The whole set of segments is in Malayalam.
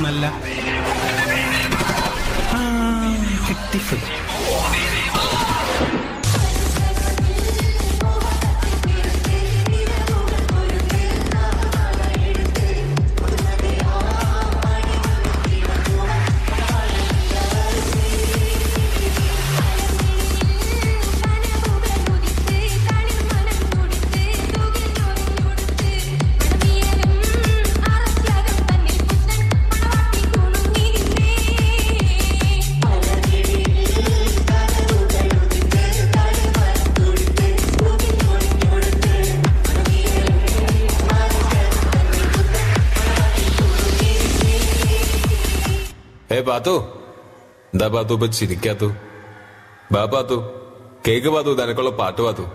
മാത്രമല്ല. കിട്ടിപ്പോയി. പാത്തു, എന്താ പാത്തു ഇപ്പൊ ചിരിക്കാത്തു? ബാ പാത്തു, കേക്ക് പാത്തു, നിനക്കുള്ള പാട്ട് പാത്തു.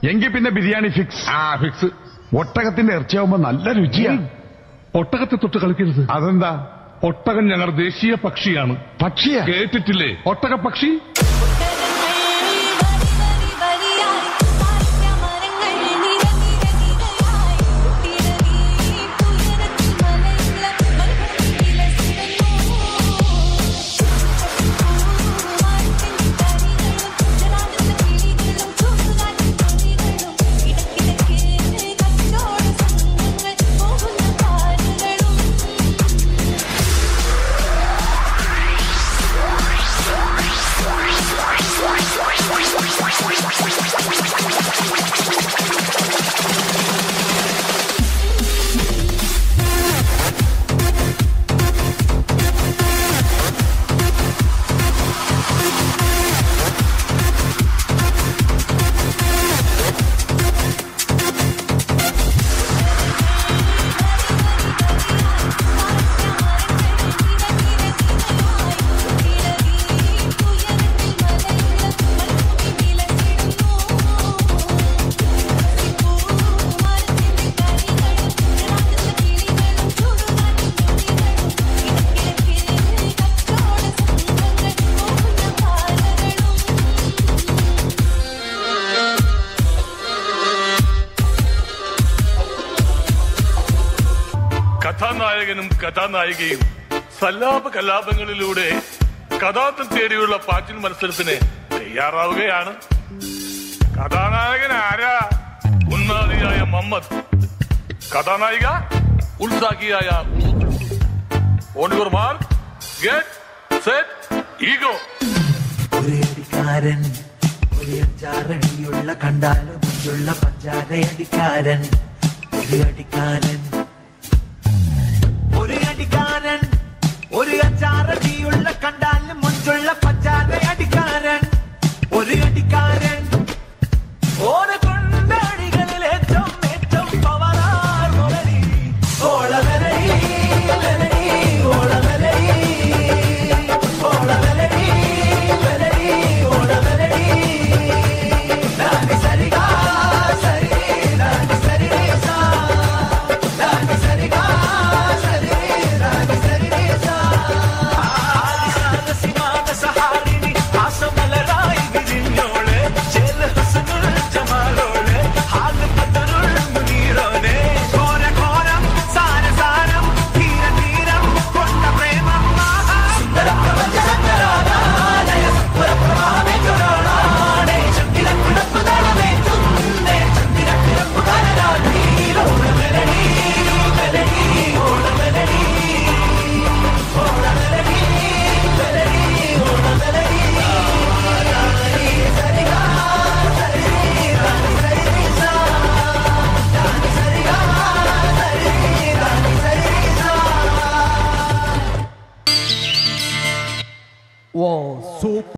എങ്കിൽ പിന്നെ ബിരിയാണി ഫിക്സ്. ഫിക്സ്. ഒട്ടകത്തിന്റെ ഇറച്ചിയാവുമ്പോ നല്ല രുചിയാണ്. ഒട്ടകത്തെ തൊട്ട് കളിക്കരുത്. അതെന്താ? ഒട്ടകം ഞങ്ങളുടെ ദേശീയ പക്ഷിയാണ്. പക്ഷിയാ? കേട്ടിട്ടില്ലേ ഒട്ടക പക്ഷി? കഥാനായകനും കഥാനായികയും സല്ലാപ കലാപങ്ങളിലൂടെ കഥാർത്ഥം തേടിയുള്ള പാച്ചിൽ മത്സരത്തിന് തയ്യാറാവുകയാണ്. കഥാനായകൻ ആരാ? ഉന്മാദിയായ മുഹമ്മദ്. കഥാനായിക ഉത്സാഹിയായ on your mark, get set, ego. ഒരടിക്കാരൻ, ഒരു അച്ചാറടിയുള്ള കണ്ടാലും മുഞ്ചുള്ള പഞ്ചാരയടിക്കാരൻ. ഒരു അടിക്കാരൻ, ഒരു അടിക്കാരൻ, ഒരു അച്ചാറടിയുള്ള കണ്ടാലും മുഞ്ചുള്ള പഞ്ചാരയടിക്കാരൻ. ഒരു അടിക്കാരൻ, ഓരോ കൊണ്ടടികളിൽ ഏറ്റവും ഏറ്റവും പവറാർ മുരളി. ഓളവരളി വെളി, ഓളവരളി ഓളവരളി വെളി, ഓളവരളി. നാനി സരിഗാ സരി, നാനി സരി സാ, നാനി സരിഗാ സരി, നാനി സരി സാ. ആദിസാദ സിമാദ സഹാരിണി ആസമലർ Wow, super.